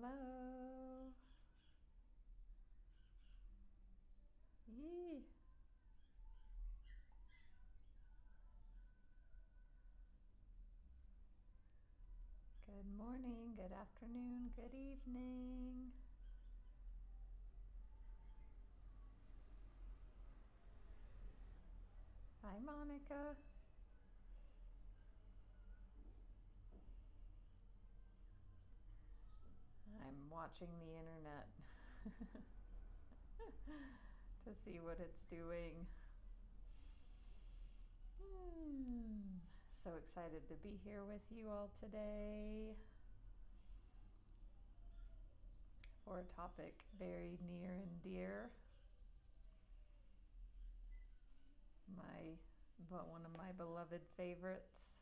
Hello. Yee. Good morning, good afternoon, good evening. Hi, Monica. I'm watching the internet to see what it's doing. So excited to be here with you all today for a topic very near and dear. One of my beloved favorites.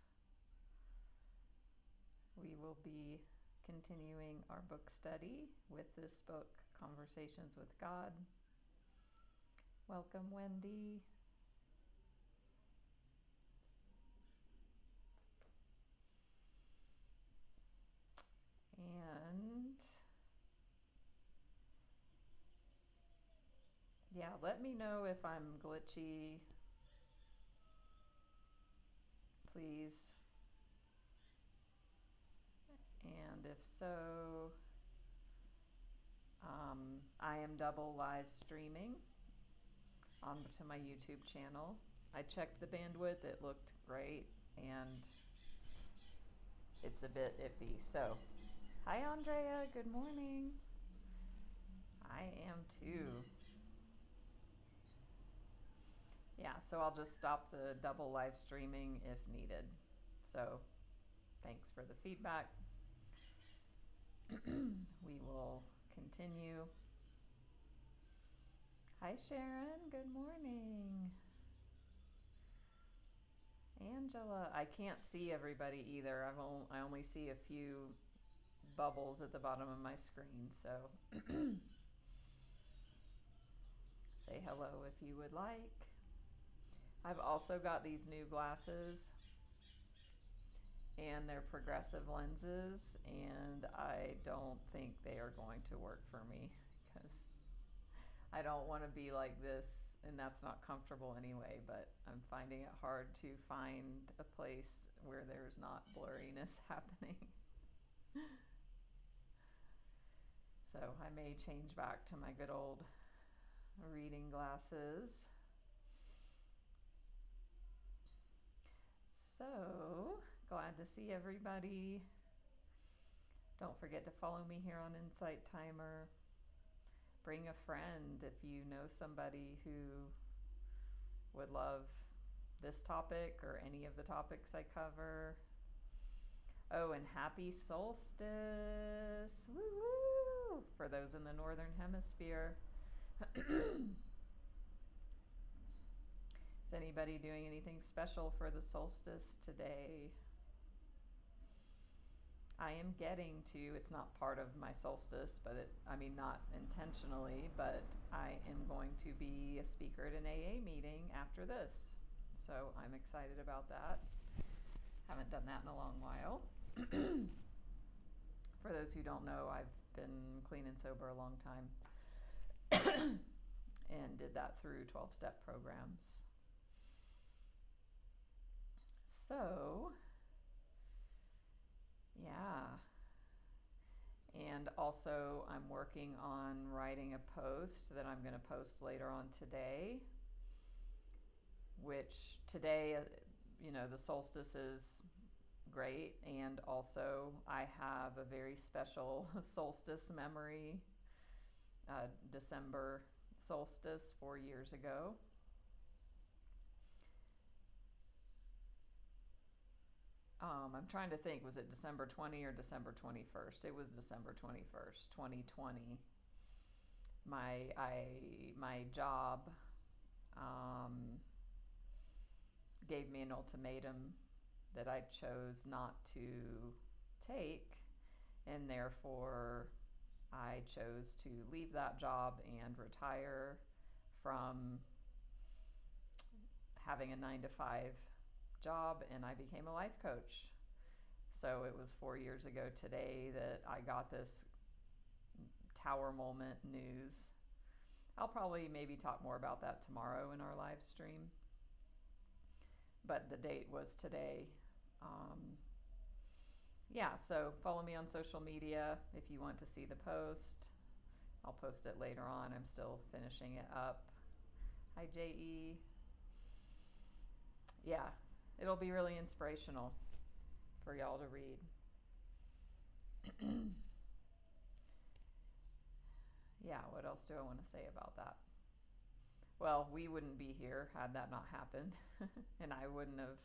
We will be continuing our book study with this book, Conversations with God. Welcome, Wendy. And yeah, let me know if I'm glitchy, please. And if so, I am double live streaming onto my YouTube channel. I checked the bandwidth, it looked great, and it's a bit iffy. So, hi Andrea, good morning. I am too. Yeah, so I'll just stop the double live streaming if needed. So, thanks for the feedback. We will continue. Hi Sharon, good morning. Angela, I can't see everybody either. I only see a few bubbles at the bottom of my screen, so say hello if you would like. I've also got these new glasses, and they're progressive lenses, and I don't think they are going to work for me because I don't want to be like this, and that's not comfortable anyway, but I'm finding it hard to find a place where there's not blurriness happening. So I may change back to my good old reading glasses. So glad to see everybody. Don't forget to follow me here on Insight Timer. Bring a friend if you know somebody who would love this topic or any of the topics I cover. Oh, and happy solstice! Woo woo! For those in the Northern Hemisphere. Is anybody doing anything special for the solstice today? I am getting to, it's not part of my solstice, but not intentionally, but I am going to be a speaker at an AA meeting after this. So I'm excited about that. Haven't done that in a long while. For those who don't know, I've been clean and sober a long time and did that through 12-step programs. So, yeah. And also I'm working on writing a post that I'm going to post later on today, which today, the solstice is great, and also I have a very special solstice memory, December solstice 4 years ago. I'm trying to think, was it December 20 or December 21st? It was December 21st, 2020. My job gave me an ultimatum that I chose not to take, and therefore I chose to leave that job and retire from having a 9-to-5 job, and I became a life coach. So it was 4 years ago today that I got this tower moment news. I'll probably maybe talk more about that tomorrow in our live stream. But the date was today. Yeah, so follow me on social media if you want to see the post. I'll post it later on. I'm still finishing it up. Hi, J.E. Yeah, it'll be really inspirational for y'all to read. Yeah, what else do I want to say about that? Well, we wouldn't be here had that not happened. And I wouldn't have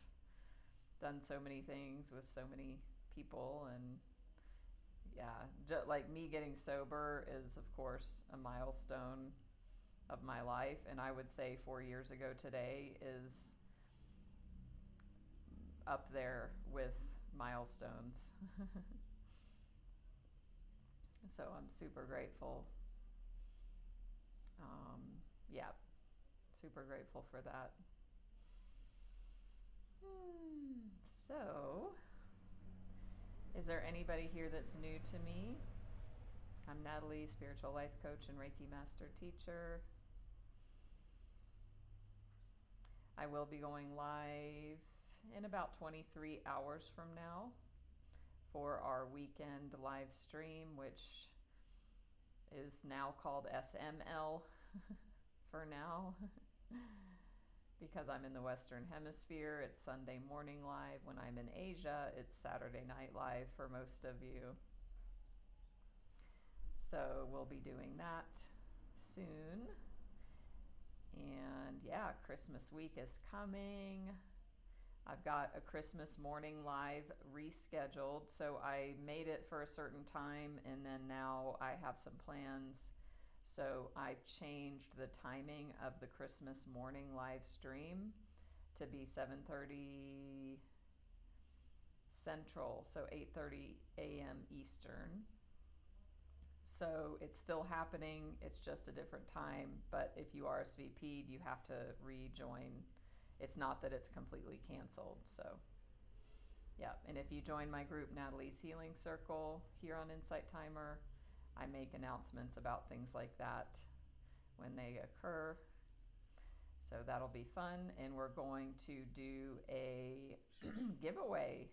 done so many things with so many people. And yeah, like me getting sober is, of course, a milestone of my life. And I would say 4 years ago today is up there with milestones. So I'm super grateful. Yeah, super grateful for that. So, is there anybody here that's new to me? I'm Natalie, spiritual life coach and Reiki master teacher. I will be going live in about 23 hours from now for our weekend live stream, which is now called SML for now. Because I'm in the Western Hemisphere, it's Sunday morning live. When I'm in Asia, it's Saturday night live for most of you. So we'll be doing that soon. And yeah, Christmas week is coming. I've got a Christmas morning live rescheduled. So I made it for a certain time, and then now I have some plans. So I changed the timing of the Christmas morning live stream to be 7:30 Central, so 8:30 a.m. Eastern. So it's still happening, it's just a different time, but if you RSVP'd, you have to rejoin. It's not that it's completely canceled, so yeah. And if you join my group, Natalie's Healing Circle, here on Insight Timer, I make announcements about things like that when they occur. So that'll be fun. And we're going to do a giveaway.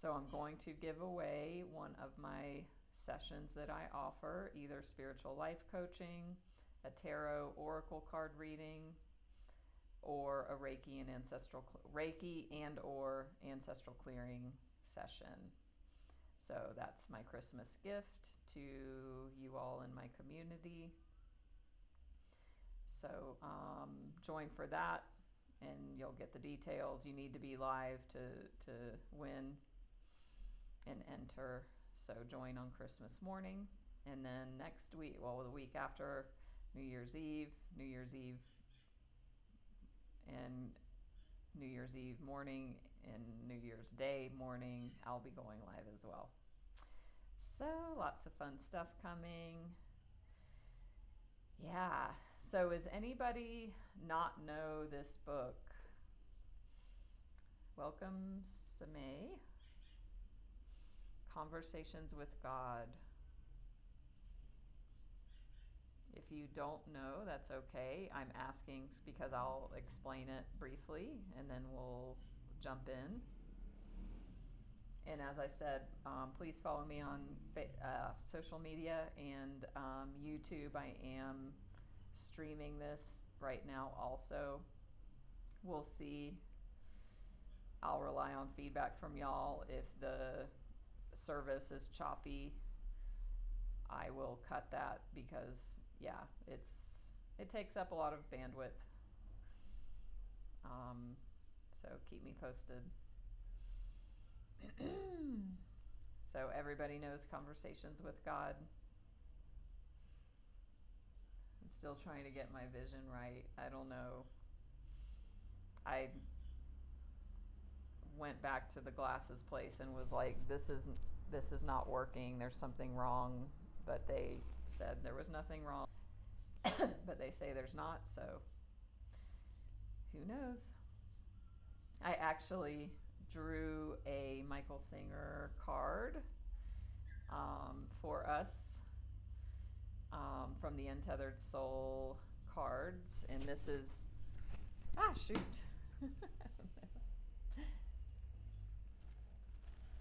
So I'm going to give away one of my sessions that I offer, either spiritual life coaching, a tarot oracle card reading, or a Reiki and or ancestral clearing session. So that's my Christmas gift to you all in my community. So join for that, and you'll get the details. You need to be live to win and enter. So join on Christmas morning. And then next week, the week after, New Year's Eve and New Year's Eve morning and New Year's Day morning, I'll be going live as well. So lots of fun stuff coming. Yeah. So does anybody not know this book? Welcome, Samay. Conversations with God. If you don't know, that's okay. I'm asking because I'll explain it briefly and then we'll jump in. And as I said, please follow me on social media and YouTube. I am streaming this right now also. We'll see. I'll rely on feedback from y'all. If the service is choppy, I will cut that because, yeah, it takes up a lot of bandwidth. So keep me posted. So everybody knows Conversations with God. I'm still trying to get my vision right. I don't know. I went back to the glasses place and was like, this is not working. There's something wrong. But they said there was nothing wrong. But they say there's not, so who knows? I actually drew a Michael Singer card for us from the Untethered Soul cards, and this is, shoot.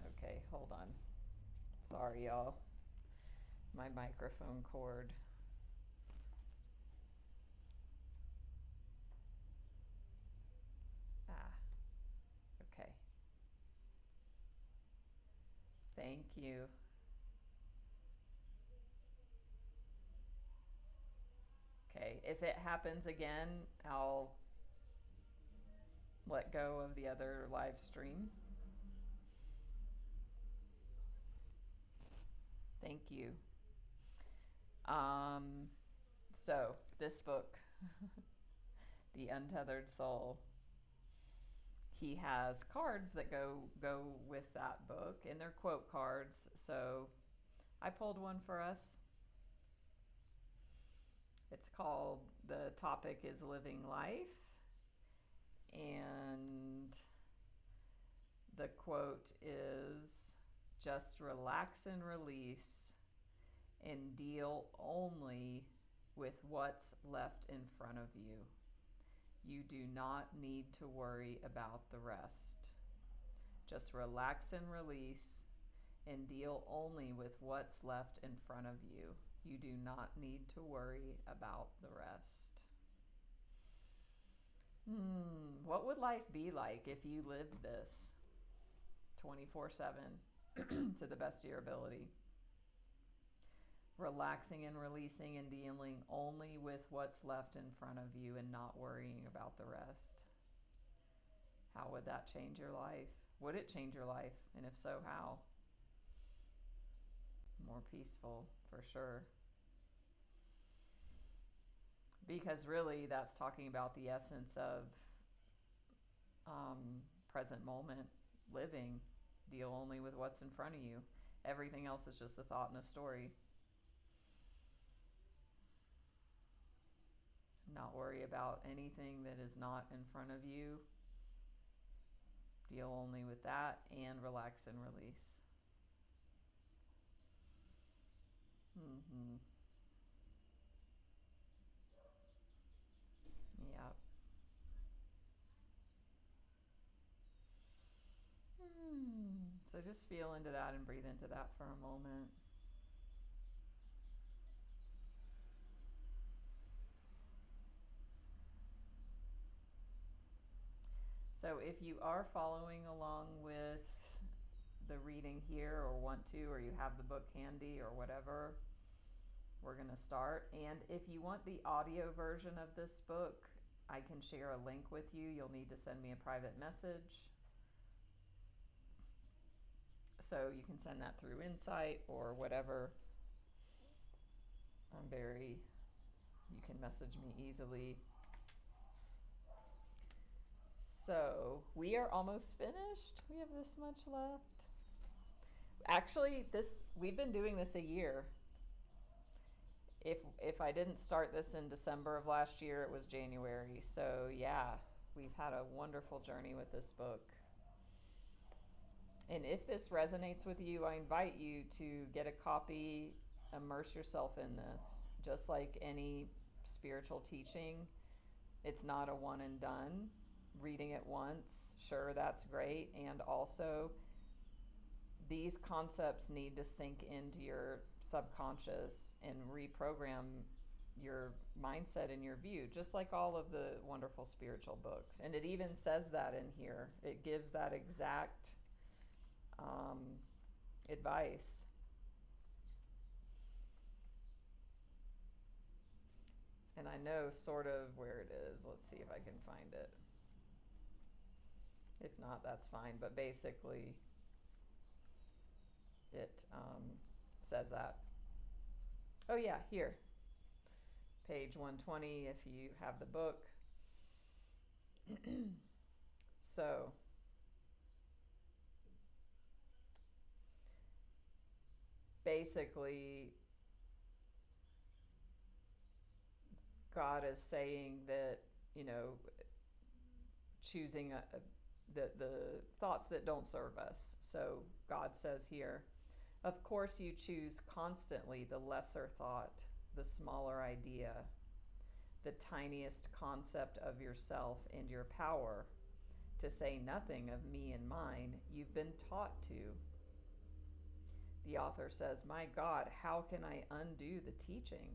Okay, hold on. Sorry, y'all. My microphone cord. Okay. Thank you. Okay, if it happens again, I'll let go of the other live stream. Thank you. So this book, The Untethered Soul, he has cards that go with that book, and they're quote cards. So I pulled one for us. It's called, the topic is Living Life, and the quote is, just relax and release and deal only with what's left in front of you. You do not need to worry about the rest. Just relax and release and deal only with what's left in front of you. You do not need to worry about the rest. What would life be like if you lived this 24/7 to the best of your ability? Relaxing and releasing and dealing only with what's left in front of you and not worrying about the rest. How would that change your life? Would it change your life? And if so, how? More peaceful, for sure. Because really, that's talking about the essence of present moment living. Deal only with what's in front of you. Everything else is just a thought and a story. Not worry about anything that is not in front of you. Deal only with that, and relax and release. Yep. So just feel into that and breathe into that for a moment. So if you are following along with the reading here, or want to, or you have the book handy or whatever, we're going to start. And if you want the audio version of this book, I can share a link with you. You'll need to send me a private message. So you can send that through Insight or whatever. You can message me easily. So we are almost finished. We have this much left. Actually, we've been doing this a year. If I didn't start this in December of last year, it was January. So yeah, we've had a wonderful journey with this book. And if this resonates with you, I invite you to get a copy, immerse yourself in this. Just like any spiritual teaching, it's not a one and done. Reading it once, sure, that's great. And also, these concepts need to sink into your subconscious and reprogram your mindset and your view, just like all of the wonderful spiritual books. And it even says that in here. It gives that exact advice. And I know sort of where it is. Let's see if I can find it. If not, that's fine. But basically, it says that. Oh yeah, here. Page 120 if you have the book. So, basically, God is saying that, choosing the thoughts that don't serve us. So God says here, of course you choose constantly the lesser thought the smaller idea, the tiniest concept of yourself and your power, to say nothing of me and mine, you've been taught to. The author says, my God, how can I undo the teaching?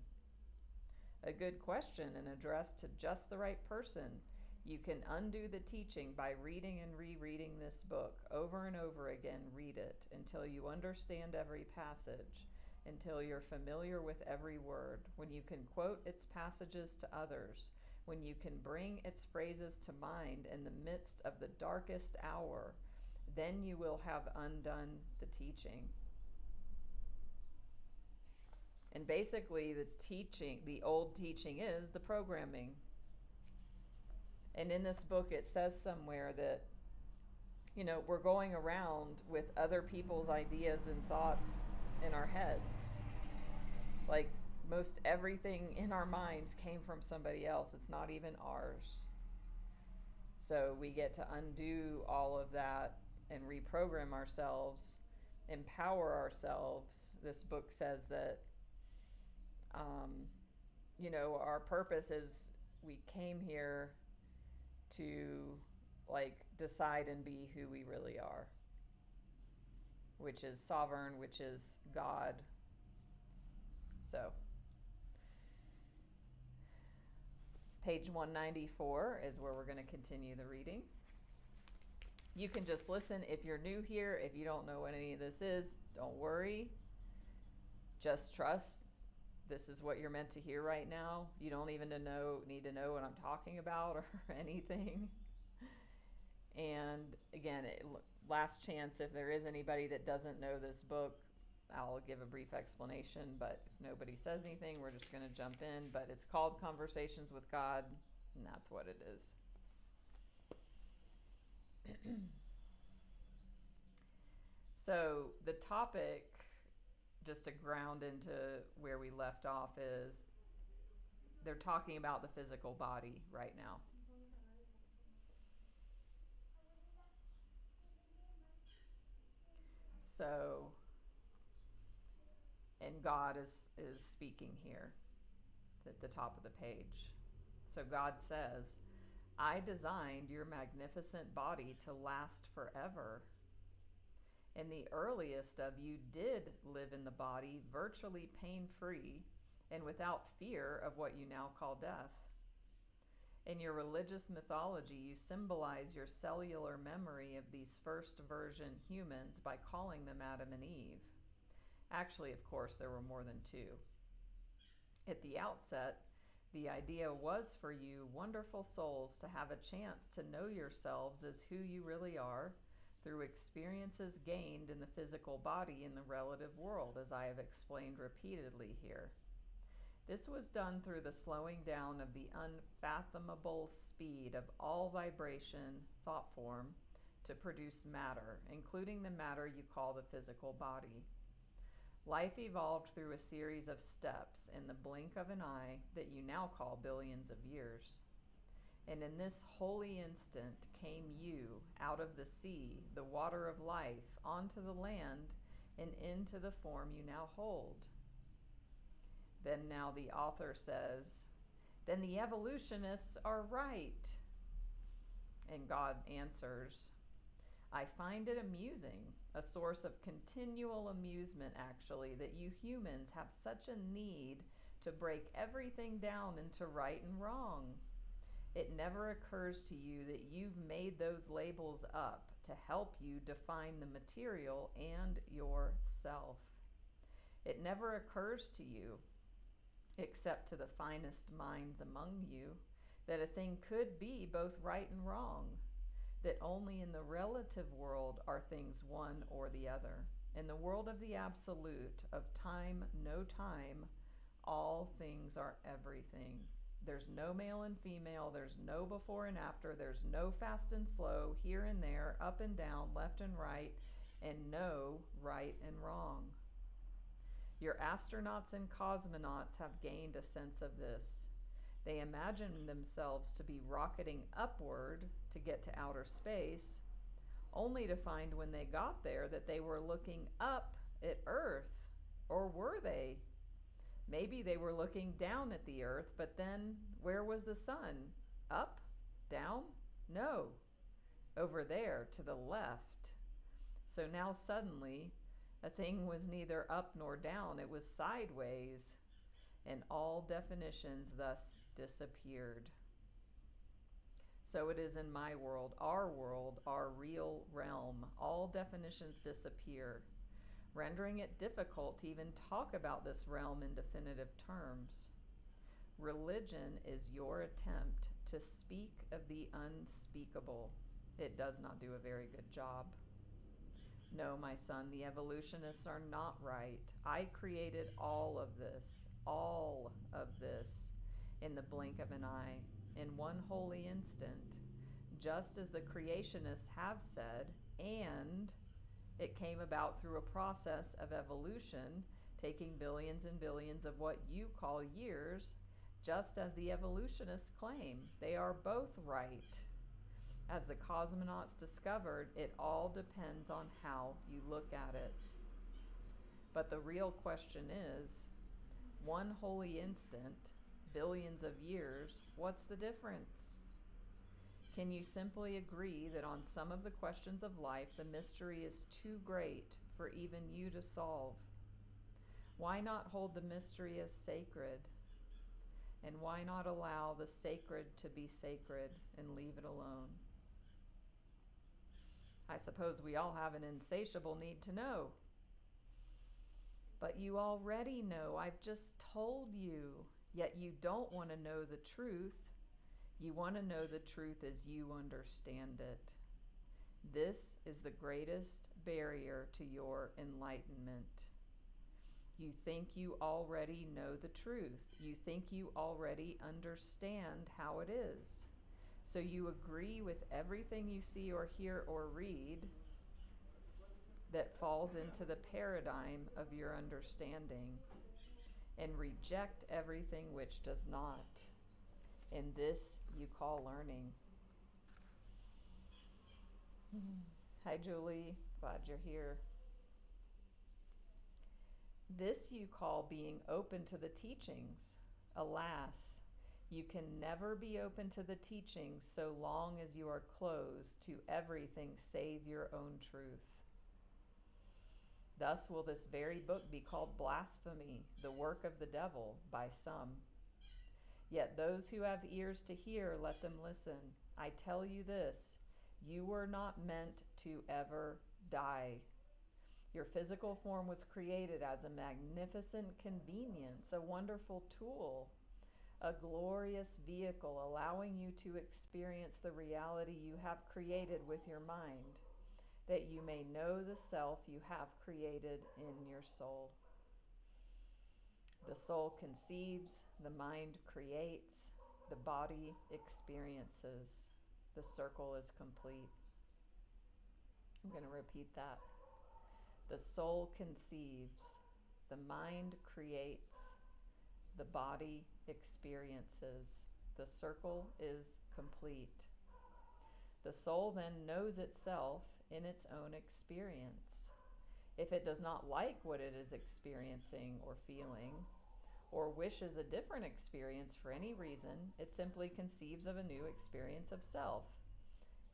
A good question and addressed to just the right person. You can undo the teaching by reading and rereading this book over and over again. Read it until you understand every passage, until you're familiar with every word, when you can quote its passages to others, when you can bring its phrases to mind in the midst of the darkest hour, then you will have undone the teaching. And basically the old teaching is the programming. And in this book it says somewhere that, we're going around with other people's ideas and thoughts in our heads. Like, most everything in our minds came from somebody else. It's not even ours. So we get to undo all of that and reprogram ourselves, empower ourselves. This book says that, our purpose is we came here to decide and be who we really are, which is sovereign, which is God. So, page 194 is where we're going to continue the reading. You can just listen if you're new here. If you don't know what any of this is, don't worry. Just trust this is what you're meant to hear right now. You don't even need to know what I'm talking about or anything. And again, last chance, if there is anybody that doesn't know this book, I'll give a brief explanation, but if nobody says anything, we're just going to jump in. But it's called Conversations with God, and that's what it is. So the topic, just to ground into where we left off, is they're talking about the physical body right now. So, and God is speaking here at the top of the page. So God says, I designed your magnificent body to last forever. And the earliest of you did live in the body virtually pain-free and without fear of what you now call death. In your religious mythology, you symbolize your cellular memory of these first version humans by calling them Adam and Eve. Actually, of course, there were more than two. At the outset, the idea was for you, wonderful souls, to have a chance to know yourselves as who you really are through experiences gained in the physical body in the relative world, as I have explained repeatedly here. This was done through the slowing down of the unfathomable speed of all vibration, thought form, to produce matter, including the matter you call the physical body. Life evolved through a series of steps in the blink of an eye that you now call billions of years. And in this holy instant came you out of the sea, the water of life, onto the land, and into the form you now hold. Then now the author says, then the evolutionists are right. And God answers, I find it amusing, a source of continual amusement actually, that you humans have such a need to break everything down into right and wrong. It never occurs to you that you've made those labels up to help you define the material and yourself. It never occurs to you, except to the finest minds among you, that a thing could be both right and wrong, that only in the relative world are things one or the other. In the world of the absolute, of time, no time, all things are everything. There's no male and female, there's no before and after, there's no fast and slow, here and there, up and down, left and right, and no right and wrong. Your astronauts and cosmonauts have gained a sense of this. They imagine themselves to be rocketing upward to get to outer space, only to find when they got there that they were looking up at Earth. Or were they? Maybe they were looking down at the earth, but then where was the sun? Up? Down? No. Over there to the left. So now suddenly, a thing was neither up nor down, it was sideways, and all definitions thus disappeared. So it is in my world, our real realm. All definitions disappear, rendering it difficult to even talk about this realm in definitive terms. Religion is your attempt to speak of the unspeakable. It does not do a very good job. No, my son, the evolutionists are not right. I created all of this, in the blink of an eye, in one holy instant, just as the creationists have said, and it came about through a process of evolution, taking billions and billions of what you call years, just as the evolutionists claim. They are both right. As the cosmonauts discovered, it all depends on how you look at it. But the real question is, one holy instant, billions of years, what's the difference? Can you simply agree that on some of the questions of life, the mystery is too great for even you to solve? Why not hold the mystery as sacred? And why not allow the sacred to be sacred and leave it alone? I suppose we all have an insatiable need to know. But you already know. I've just told you. Yet you don't want to know the truth. You want to know the truth as you understand it. This is the greatest barrier to your enlightenment. You think you already know the truth. You think you already understand how it is. So you agree with everything you see or hear or read that falls into the paradigm of your understanding, and reject everything which does not. And this you call learning. Hi, Julie. Glad you're here. This you call being open to the teachings. Alas, you can never be open to the teachings so long as you are closed to everything save your own truth. Thus will this very book be called blasphemy, the work of the devil, by some. Yet those who have ears to hear, let them listen. I tell you this, you were not meant to ever die. Your physical form was created as a magnificent convenience, a wonderful tool, a glorious vehicle allowing you to experience the reality you have created with your mind, that you may know the self you have created in your soul. The soul conceives, the mind creates, the body experiences. The circle is complete. I'm going to repeat that. The soul conceives, the mind creates, the body experiences. The circle is complete. The soul then knows itself in its own experience. If it does not like what it is experiencing or feeling, or wishes a different experience for any reason, it simply conceives of a new experience of self,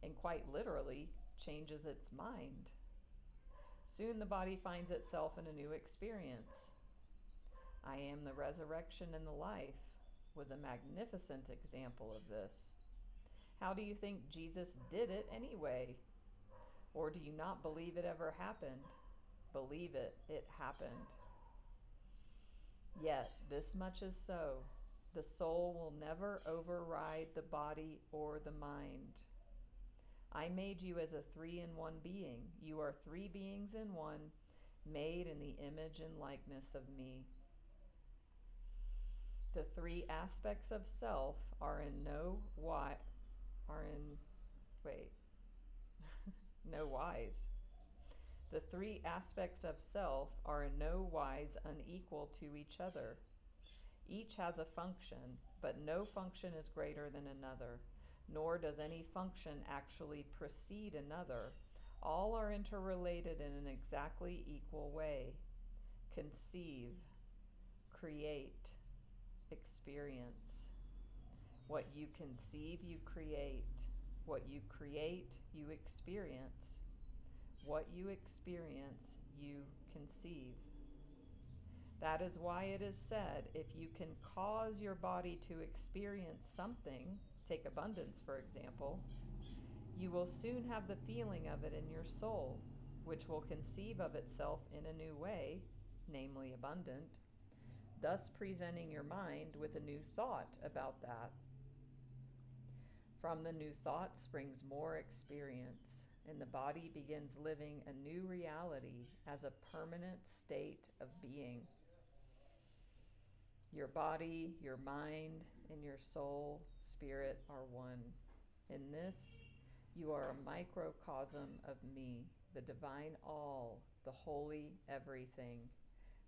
and quite literally changes its mind. Soon the body finds itself in a new experience. I am the resurrection and the life was a magnificent example of this. How do you think Jesus did it anyway? Or do you not believe it ever happened? Believe it, it happened. Yet, this much is so. The soul will never override the body or the mind. I made you as a 3-in-1 being. You are 3 beings in one, made in the image and likeness of me. The 3 aspects of self are in no wise. The 3 aspects of self are in no wise unequal to each other. Each has a function, but no function is greater than another, nor does any function actually precede another. All are interrelated in an exactly equal way. Conceive, create experience. What you conceive, you create. What you create, you experience. What you experience, you conceive. That is why it is said, if you can cause your body to experience something, take abundance for example, you will soon have the feeling of it in your soul, which will conceive of itself in a new way, namely abundant, thus presenting your mind with a new thought about that. From the new thought springs more experience, and the body begins living a new reality as a permanent state of being. Your body, your mind, and your soul, spirit are one. In this, you are a microcosm of me, the divine all, the holy everything,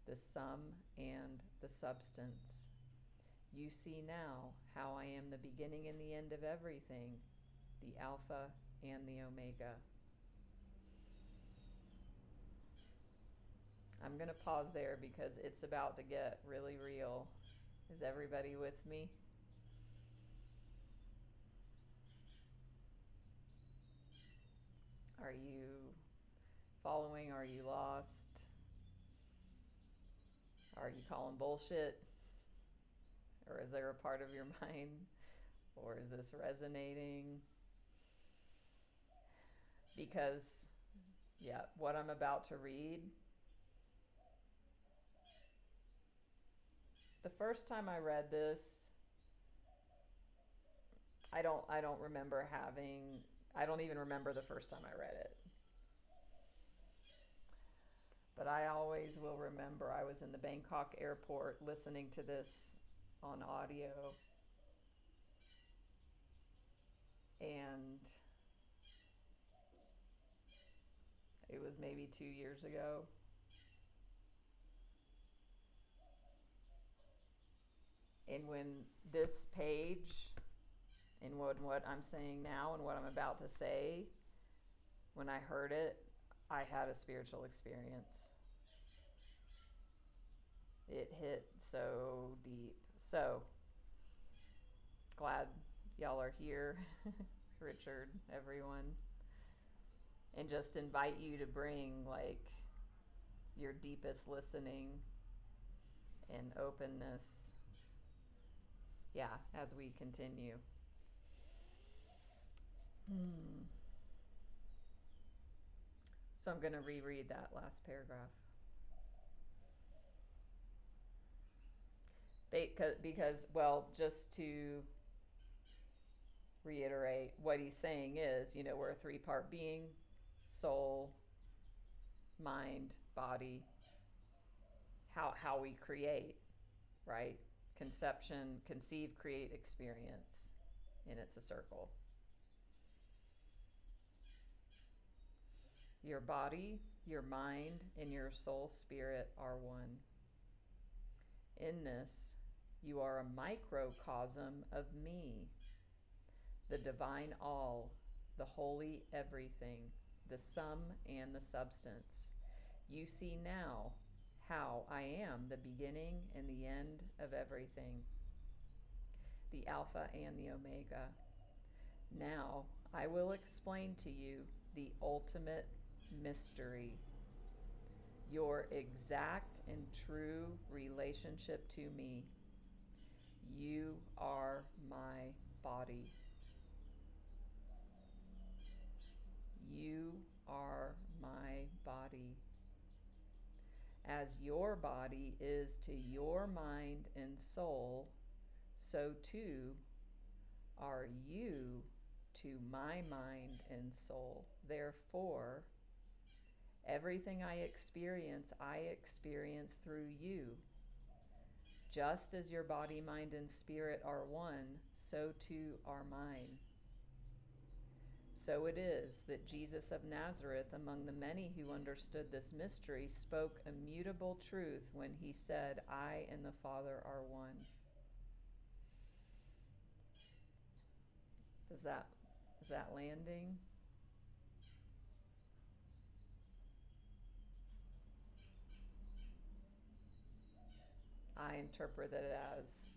the sum and the substance. You see now how I am the beginning and the end of everything, the Alpha and the Omega. I'm going to pause there because it's about to get really real. Is everybody with me? Are you following? Are you lost? Are you calling bullshit? Or is there a part of your mind? Or is this resonating? Because, yeah, what I'm about to read, the first time I read this, I don't remember I don't even remember the first time I read it. But I always will remember I was in the Bangkok airport listening to this on audio. And it was maybe 2 years ago. And when this page and what I'm saying now and what I'm about to say, when I heard it, I had a spiritual experience. It hit so deep. So, glad y'all are here, Richard, everyone. And just invite you to bring like your deepest listening and openness, yeah, as we continue. So I'm going to reread that last paragraph. Because, well, just to reiterate, what he's saying is, we're a three-part being: soul, mind, body. How we create, right? Conception, conceive, create, experience. And it's a circle. Your body, your mind, and your soul spirit are one. In this, you are a microcosm of me, the divine all, the holy everything, the sum and the substance. You see now how I am the beginning and the end of everything, the Alpha and the Omega. Now I will explain to you the ultimate mystery, your exact and true relationship to me. You are my body. You are my body. As your body is to your mind and soul, so too are you to my mind and soul. Therefore, everything I experience through you. Just as your body, mind, and spirit are one, so too are mine. So it is that Jesus of Nazareth, among the many who understood this mystery, spoke immutable truth when he said, I and the Father are one. Is that landing? I interpret it as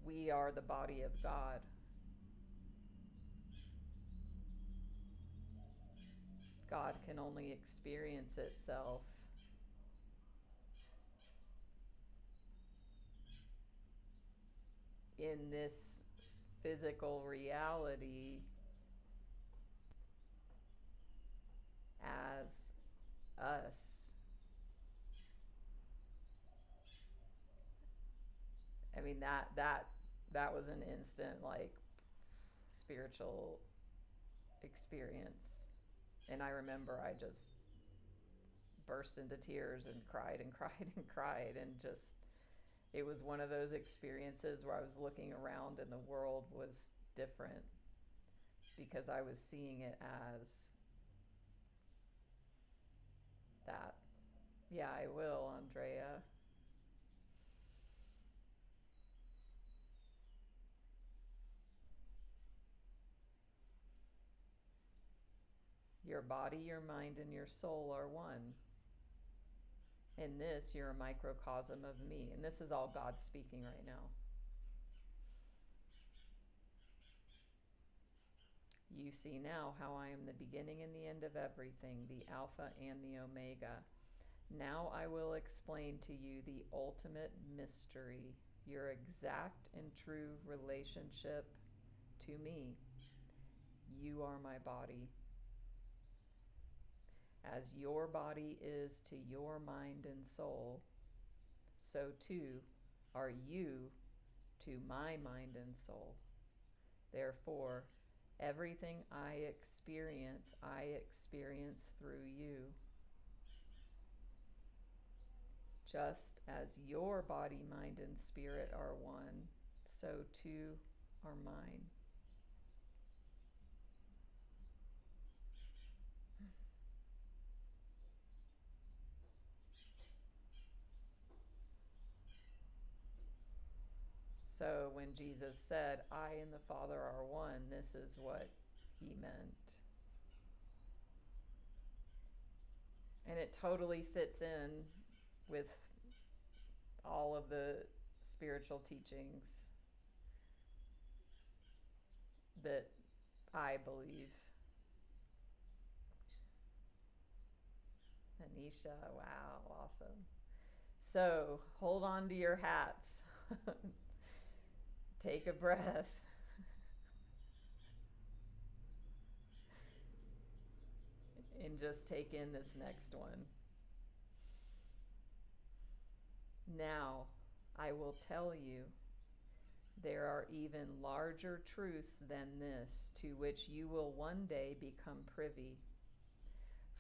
we are the body of God. God can only experience itself in this physical reality as us. I mean, that was an instant, like, spiritual experience. And I remember I just burst into tears and cried and cried and cried, and just, it was one of those experiences where I was looking around and the world was different because I was seeing it as that. Yeah, I will, Andrea. Your body, your mind, and your soul are one. In this, you're a microcosm of me. And this is all God speaking right now. You see now how I am the beginning and the end of everything, the Alpha and the Omega. Now I will explain to you the ultimate mystery, your exact and true relationship to me. You are my body. As your body is to your mind and soul, so too are you to my mind and soul. Therefore, everything I experience through you. Just as your body, mind, and spirit are one, so too are mine. So when Jesus said, I and the Father are one, this is what he meant. And it totally fits in with all of the spiritual teachings that I believe. Anisha, wow, awesome. So hold on to your hats. Take a breath. And just take in this next one. Now, I will tell you, there are even larger truths than this to which you will one day become privy.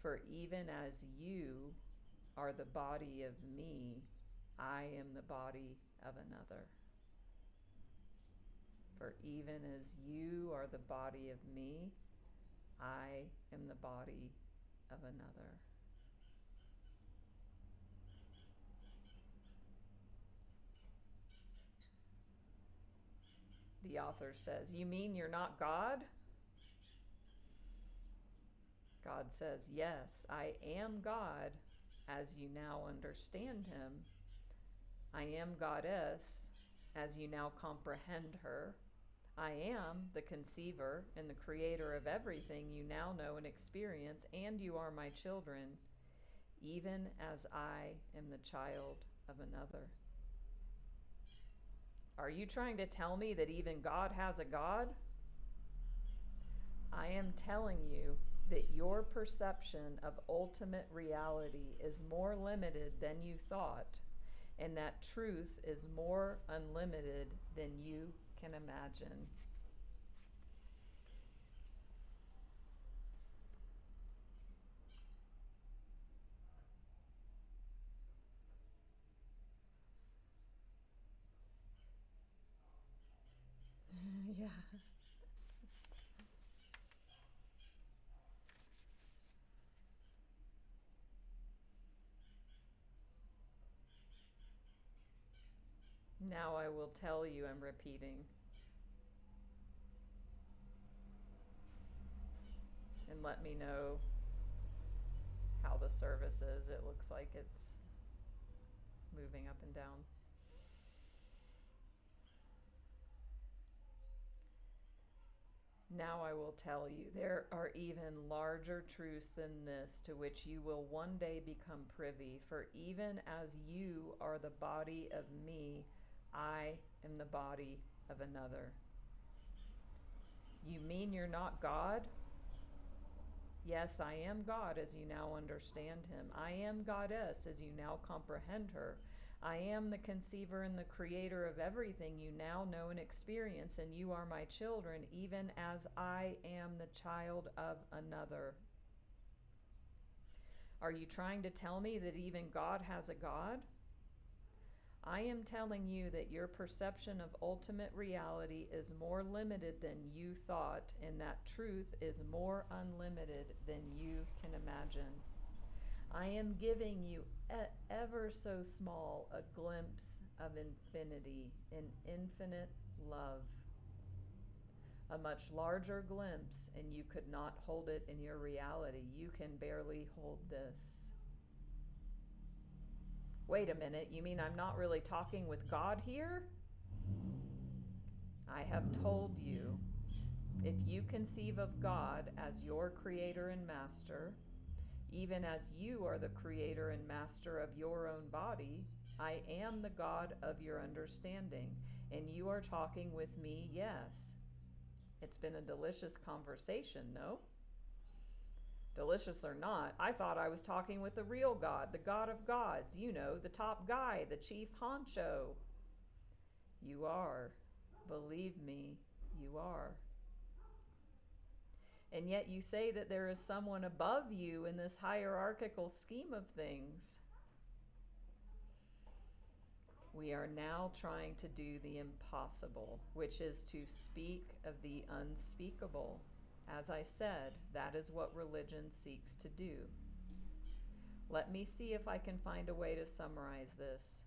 For even as you are the body of me, I am the body of another. For even as you are the body of me, I am the body of another. The author says, you mean you're not God? God says, yes, I am God as you now understand him. I am Goddess as you now comprehend her. I am the conceiver and the creator of everything you now know and experience, and you are my children, even as I am the child of another. Are you trying to tell me that even God has a God? I am telling you that your perception of ultimate reality is more limited than you thought, and that truth is more unlimited than you can imagine. Yeah. Now I will tell you, I'm repeating. And let me know how the service is. It looks like it's moving up and down. Now I will tell you, there are even larger truths than this to which you will one day become privy. For even as you are the body of me, I am the body of another. You mean you're not God? Yes, I am God as you now understand him. I am Goddess as you now comprehend her. I am the conceiver and the creator of everything you now know and experience, and you are my children, even as I am the child of another. Are you trying to tell me that even God has a God? I am telling you that your perception of ultimate reality is more limited than you thought, and that truth is more unlimited than you can imagine. I am giving you ever so small a glimpse of infinity, an infinite love. A much larger glimpse, and you could not hold it in your reality. You can barely hold this. Wait a minute, you mean I'm not really talking with God here? I have told you, if you conceive of God as your creator and master, even as you are the creator and master of your own body, I am the God of your understanding, and you are talking with me, yes. It's been a delicious conversation, no? Delicious or not, I thought I was talking with the real God, the God of gods, you know, the top guy, the chief honcho. You are. Believe me, you are. And yet you say that there is someone above you in this hierarchical scheme of things. We are now trying to do the impossible, which is to speak of the unspeakable. As I said, that is what religion seeks to do. Let me see if I can find a way to summarize this.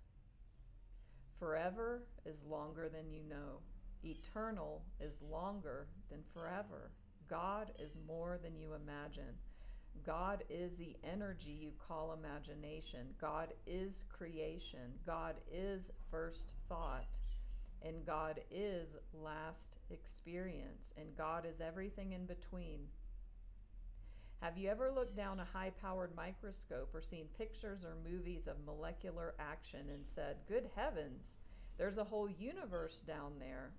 Forever is longer than you know. Eternal is longer than forever. God is more than you imagine. God is the energy you call imagination. God is creation. God is first thought. And God is last experience. And God is everything in between. Have you ever looked down a high-powered microscope or seen pictures or movies of molecular action and said, good heavens, there's a whole universe down there?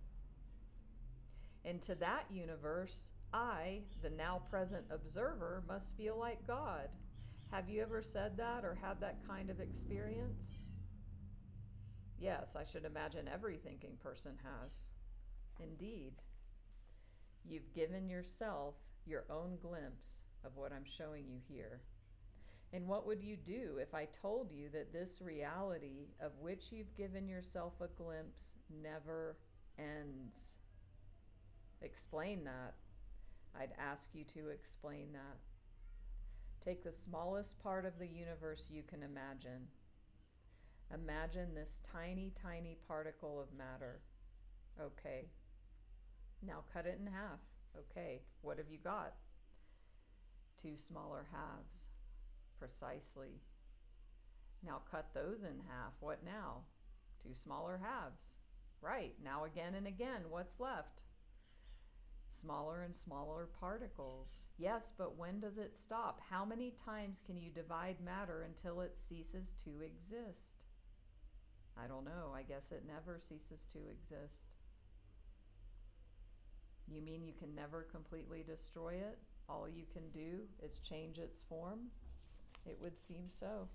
And to that universe, I, the now present observer, must feel like God. Have you ever said that or had that kind of experience? Yes, I should imagine every thinking person has. Indeed. You've given yourself your own glimpse of what I'm showing you here. And what would you do if I told you that this reality of which you've given yourself a glimpse never ends? Explain that. I'd ask you to explain that. Take the smallest part of the universe you can imagine. Imagine this tiny, tiny particle of matter. Okay. Now cut it in half. Okay. What have you got? 2 smaller halves. Precisely. Now cut those in half. What now? 2 smaller halves. Right. Now again and again. What's left? Smaller and smaller particles. Yes, but when does it stop? How many times can you divide matter until it ceases to exist? I don't know. I guess it never ceases to exist. You mean you can never completely destroy it? All you can do is change its form? It would seem so.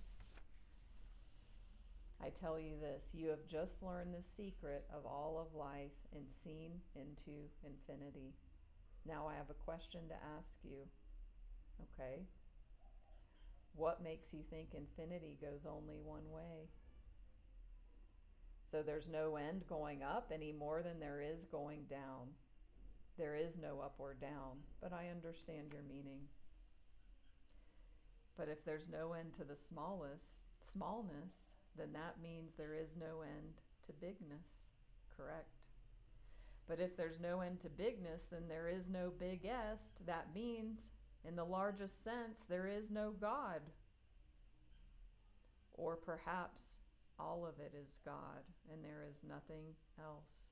I tell you this, you have just learned the secret of all of life and seen into infinity. Now I have a question to ask you. Okay. What makes you think infinity goes only one way? So there's no end going up any more than there is going down. There is no up or down, but I understand your meaning. But if there's no end to the smallness, then that means there is no end to bigness, correct? But if there's no end to bigness, then there is no biggest. That means, in the largest sense, there is no God. Or perhaps all of it is God, and there is nothing else.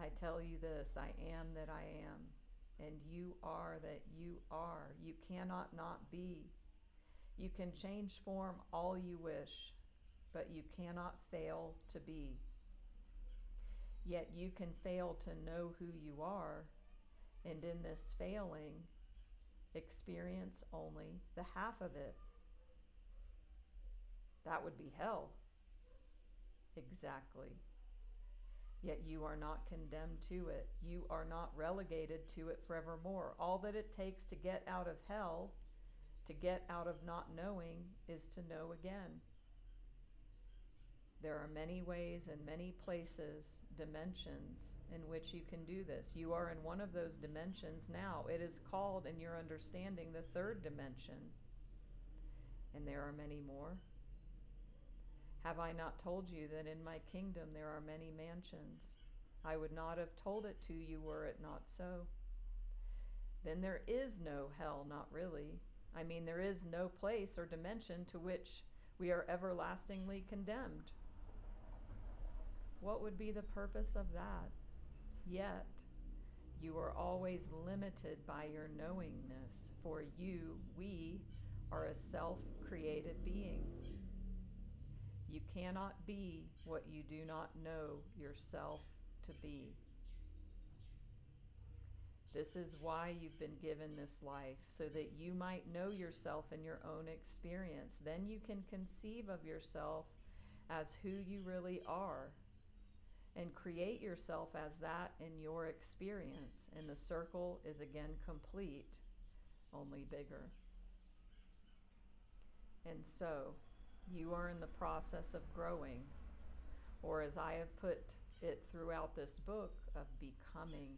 I tell you this, I am that I am, and you are that you are. You cannot not be. You can change form all you wish, but you cannot fail to be. Yet you can fail to know who you are, and in this failing, experience only the half of it. That would be hell. Exactly. Yet you are not condemned to it. You are not relegated to it forevermore. All that it takes to get out of hell, to get out of not knowing, is to know again. There are many ways and many places, dimensions, in which you can do this. You are in one of those dimensions now. It is called, in your understanding, the third dimension. And there are many more. Have I not told you that in my kingdom there are many mansions? I would not have told it to you were it not so. Then there is no hell, not really. I mean, there is no place or dimension to which we are everlastingly condemned. What would be the purpose of that? Yet, you are always limited by your knowingness, for we are a self-created being. You cannot be what you do not know yourself to be. This is why you've been given this life, so that you might know yourself in your own experience. Then you can conceive of yourself as who you really are, and create yourself as that in your experience, and the circle is again complete, only bigger. And so, you are in the process of growing, or as I have put it throughout this book, of becoming.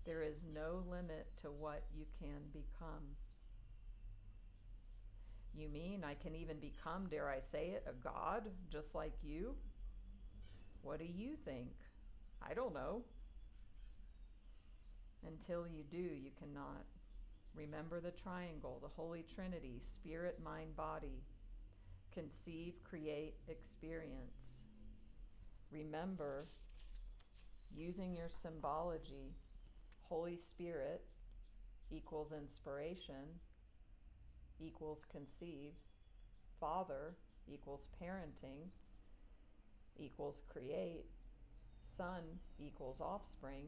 There is no limit to what you can become. You mean I can even become, dare I say it, a god, just like you? What do you think? I don't know. Until you do, you cannot. Remember the triangle, the Holy Trinity, spirit, mind, body. Conceive, create, experience. Remember, using your symbology, Holy Spirit equals inspiration, equals conceive, Father equals parenting, equals create, Son equals offspring,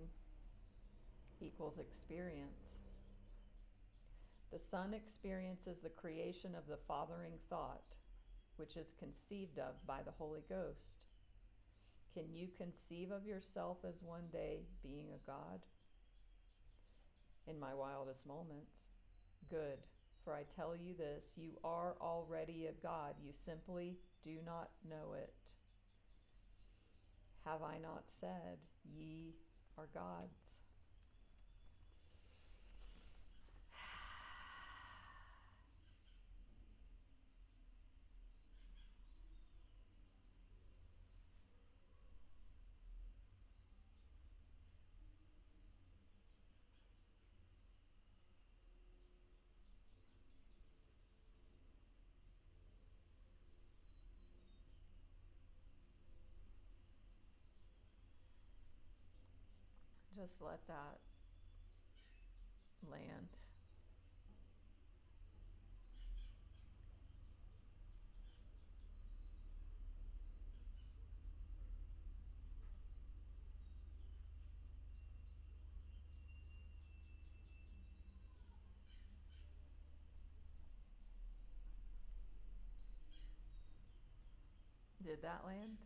equals experience. The Son experiences the creation of the fathering thought, which is conceived of by the Holy Ghost. Can you conceive of yourself as one day being a God? In my wildest moments. Good, for I tell you this, you are already a God. You simply do not know it. Have I not said, ye are gods? Just let that land. Did that land?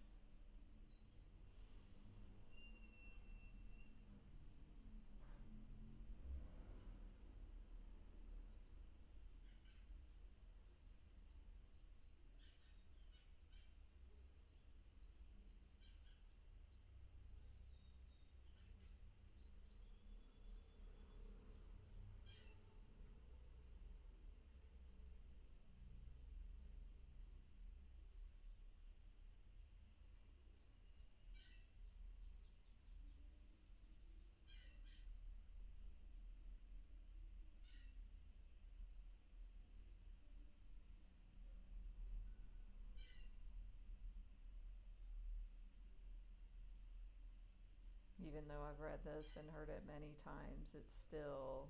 even though I've read this and heard it many times, it's still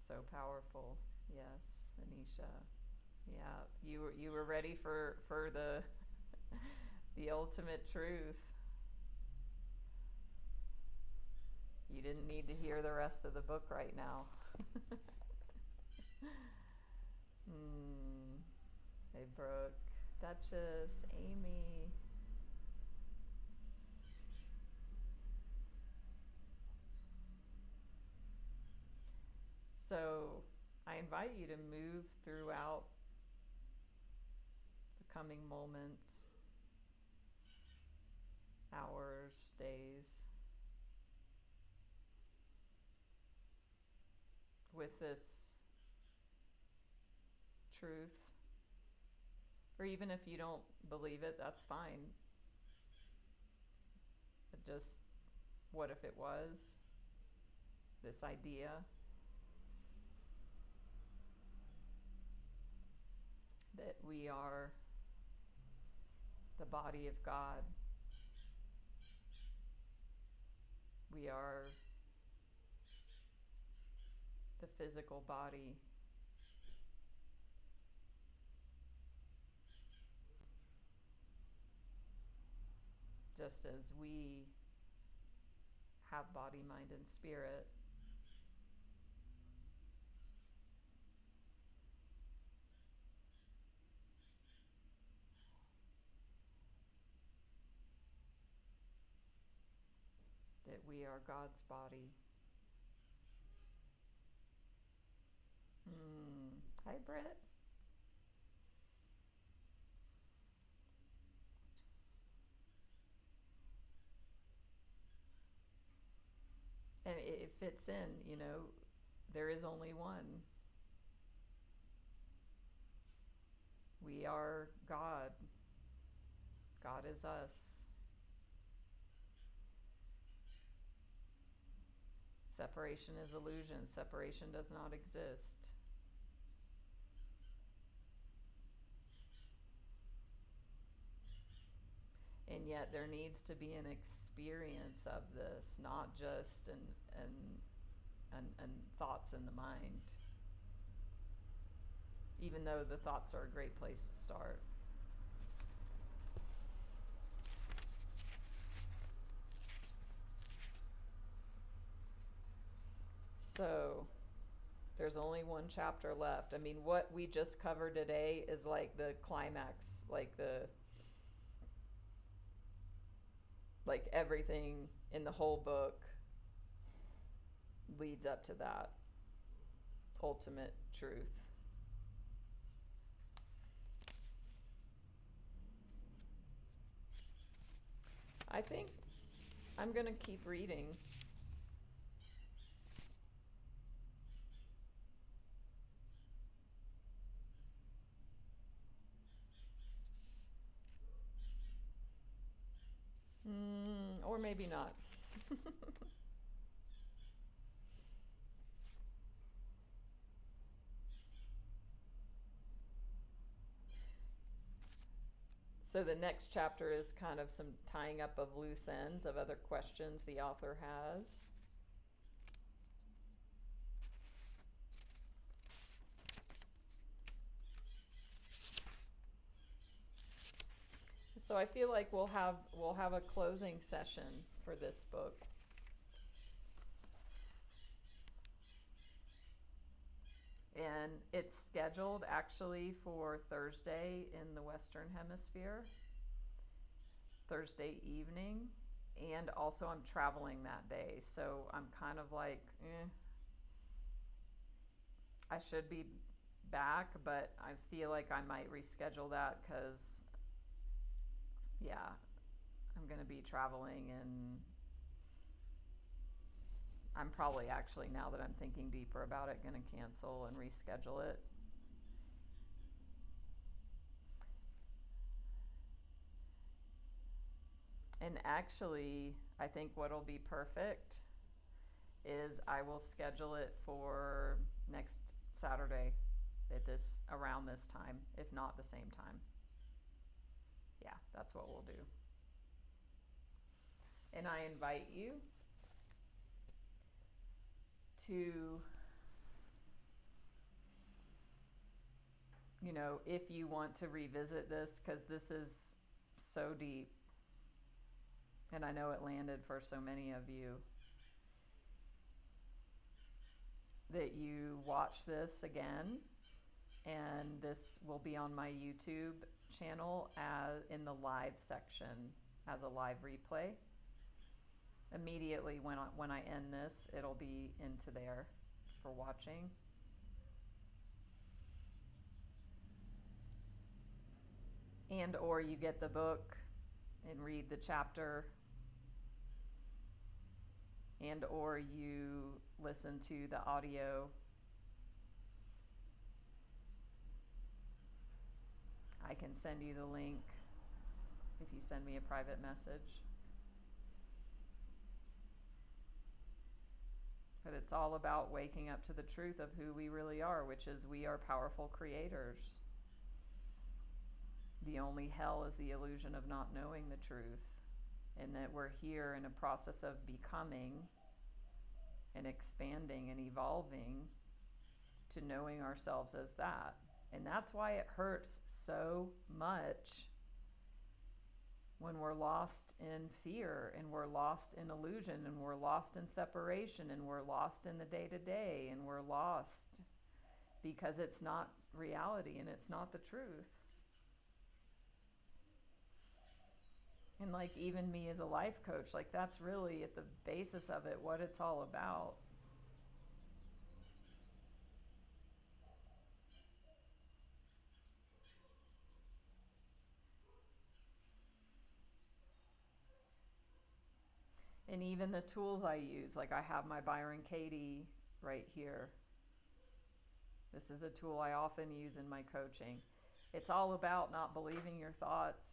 so powerful. Yes, Anisha. Yeah, you were ready for the the ultimate truth. You didn't need to hear the rest of the book right now. Hey, Brooke, Duchess, Amy. So I invite you to move throughout the coming moments, hours, days, with this truth. Or even if you don't believe it, that's fine. But just, what if it was? This idea. That we are the body of God. We are the physical body. Just as we have body, mind, and spirit, that we are God's body. Hi, Britt. And it fits in, there is only one. We are God. God is us. Separation is illusion. Separation does not exist. And yet there needs to be an experience of this, not just and thoughts in the mind. Even though the thoughts are a great place to start. So there's only one chapter left. I mean, what we just covered today is like the climax, like everything in the whole book leads up to that ultimate truth. I think I'm going to keep reading. Or maybe not. So the next chapter is kind of some tying up of loose ends of other questions the author has. So I feel like we'll have a closing session for this book. And it's scheduled actually for Thursday in the Western Hemisphere, Thursday evening, and also I'm traveling that day, so I'm kind of like, I should be back, but I feel like I might reschedule that because, yeah, I'm going to be traveling, and I'm probably actually, now that I'm thinking deeper about it, going to cancel and reschedule it. And actually, I think what'll be perfect is I will schedule it for next Saturday around this time, if not the same time. Yeah, that's what we'll do. And I invite you to, you know, if you want to revisit this, because this is so deep, and I know it landed for so many of you, that you watch this again. And this will be on my YouTube channel in the live section as a live replay. Immediately when I end this, it'll be into there for watching. And or you get the book and read the chapter, and or you listen to the audio. I can send you the link if you send me a private message. But it's all about waking up to the truth of who we really are, which is we are powerful creators. The only hell is the illusion of not knowing the truth, and that we're here in a process of becoming and expanding and evolving to knowing ourselves as that. And that's why it hurts so much when we're lost in fear, and we're lost in illusion, and we're lost in separation, and we're lost in the day-to-day, and we're lost because it's not reality and it's not the truth. And like even me as a life coach, like that's really at the basis of it, what it's all about. And even the tools I use, like I have my Byron Katie right here. This is a tool I often use in my coaching. It's all about not believing your thoughts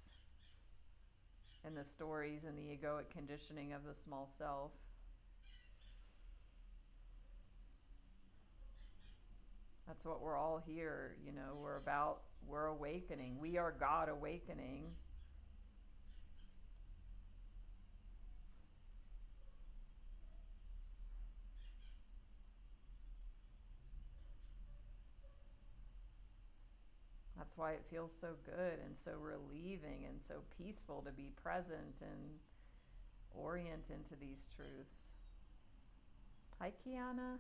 and the stories and the egoic conditioning of the small self. That's what we're all here, you know, we're awakening. We are God awakening. That's why it feels so good and so relieving and so peaceful to be present and orient into these truths. Hi, Kiana.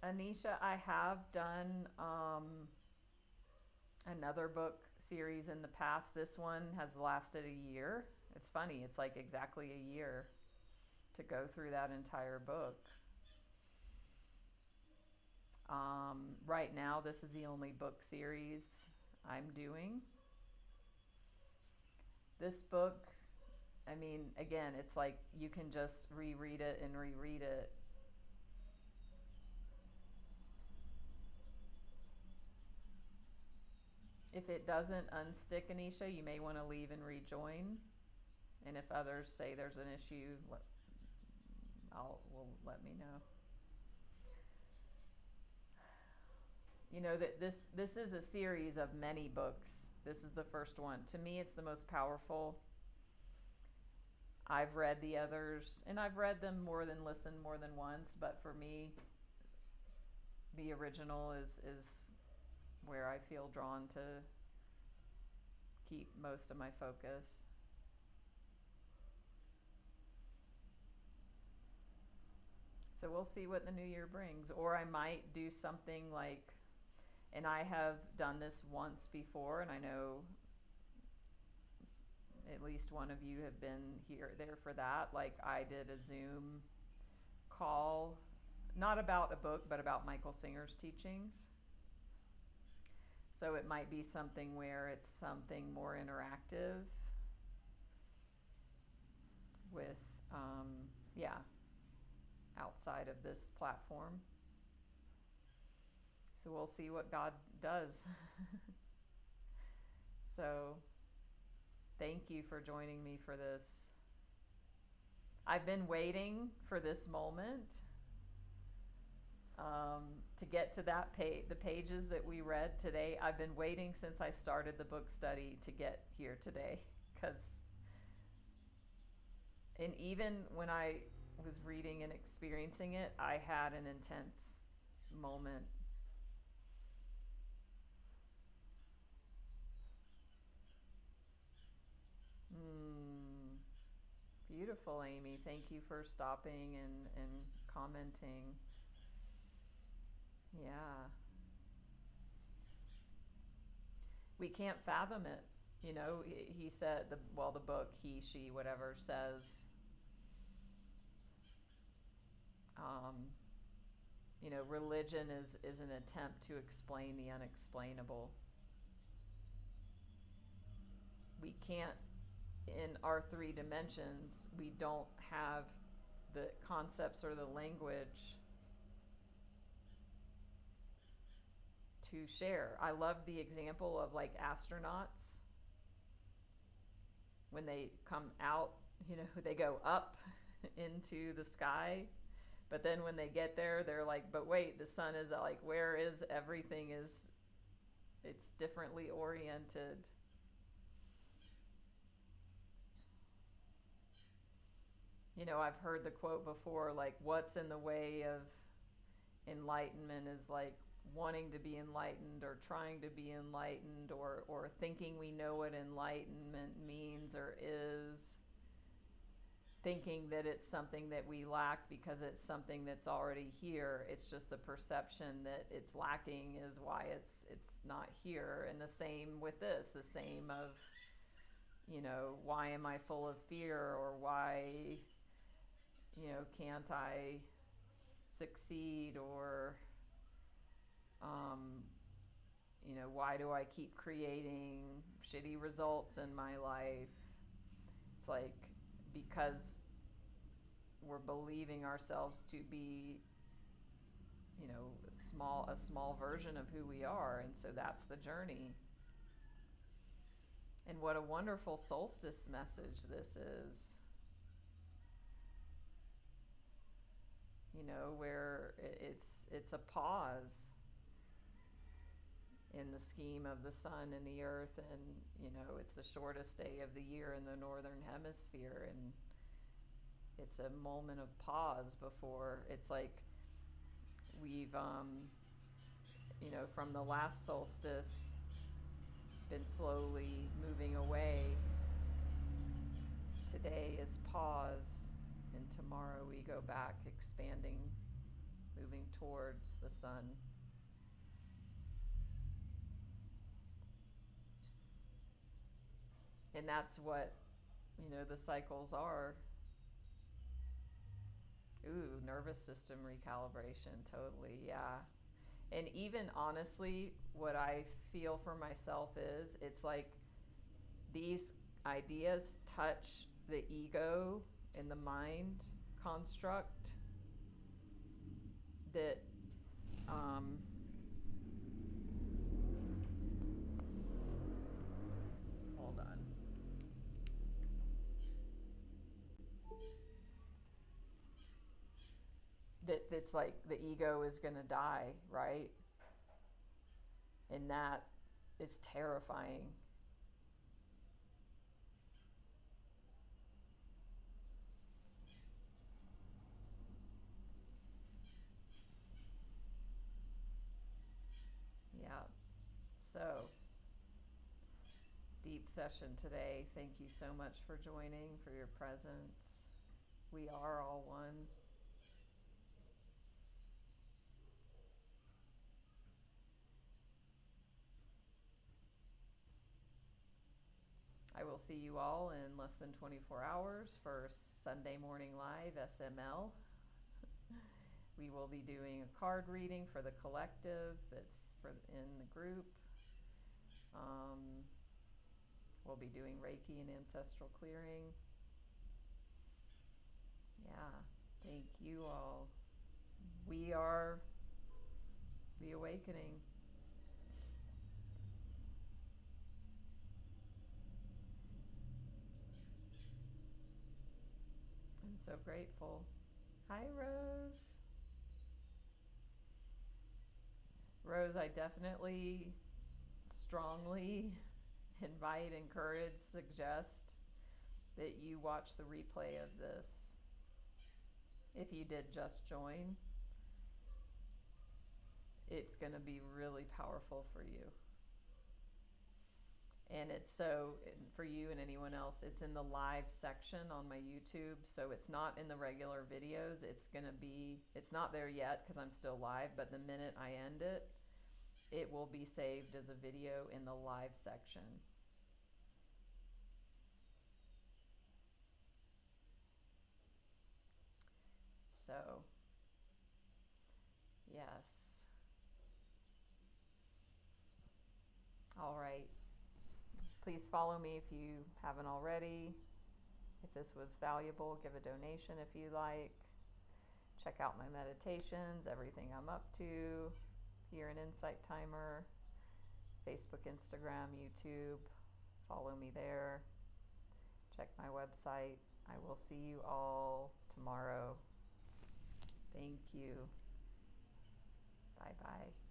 Anisha, I have done another book series in the past. This one has lasted a year. It's funny, it's like exactly a year to go through that entire book. Right now, this is the only book series I'm doing. This book, I mean, again, it's like you can just reread it and reread it. If it doesn't unstick, Anisha, you may want to leave and rejoin. And if others say there's an issue, let me know. You know that this is a series of many books. This is the first one. To me, it's the most powerful. I've read the others, and I've read them listened more than once, but for me, the original is where I feel drawn to keep most of my focus. So we'll see what the new year brings. Or I might do something like, and I have done this once before, and I know at least one of you have been there for that. Like I did a Zoom call, not about a book, but about Michael Singer's teachings. So it might be something where it's something more interactive with, outside of this platform. So we'll see what God does. So thank you for joining me for this. I've been waiting for this moment. to get to that the pages that we read today. I've been waiting since I started the book study to get here today, and even when I was reading and experiencing it, I had an intense moment. Beautiful, Amy. Thank you for stopping and commenting. Yeah. We can't fathom it. You know, he said, the book, he, she, whatever, says, you know, religion is an attempt to explain the unexplainable. We can't, in our 3 dimensions, we don't have the concepts or the language to share. I love the example of like astronauts when they come out, you know, they go up into the sky, but then when they get there, they're like, but wait, the sun is like, where is everything? It's differently oriented. You know, I've heard the quote before, like, what's in the way of enlightenment is like wanting to be enlightened or trying to be enlightened or thinking we know what enlightenment means or is, thinking that it's something that we lack because it's something that's already here. It's just the perception that it's lacking is why it's not here. And the same with this, the same of, you know, why am I full of fear, or why, you know, can't I succeed, or you know, why do I keep creating shitty results in my life? It's like, because we're believing ourselves to be, you know, a small version of who we are. And so that's the journey. And what a wonderful solstice message this is. You know, where it's a pause in the scheme of the sun and the earth, and you know, it's the shortest day of the year in the northern hemisphere, and it's a moment of pause before it's like we've you know, from the last solstice been slowly moving away. Today is pause, and tomorrow we go back, expanding, moving towards the sun. And that's what, you know, the cycles are. Ooh, nervous system recalibration, totally, yeah. And even honestly, what I feel for myself is, it's like these ideas touch the ego and the mind construct that hold on. That's like the ego is going to die, right? And that is terrifying. Yeah. So, deep session today. Thank you so much for joining, for your presence. We are all one. I will see you all in less than 24 hours for Sunday Morning Live SML. We will be doing a card reading for the collective that's in the group. We'll be doing Reiki and Ancestral Clearing. Yeah, thank you all. We are the awakening. I'm so grateful. Hi, Rose. videos, I definitely strongly invite, encourage, suggest that you watch the replay of this. If you did just join, it's going to be really powerful for you. And it's so, for you and anyone else, it's in the live section on my YouTube. So it's not in the regular videos. It's not there yet because I'm still live, but the minute I end it, it will be saved as a video in the live section. So, yes. All right. Please follow me if you haven't already. If this was valuable, give a donation if you like. Check out my meditations, everything I'm up to here in Insight Timer, Facebook, Instagram, YouTube. Follow me there. Check my website. I will see you all tomorrow. Thank you. Bye-bye.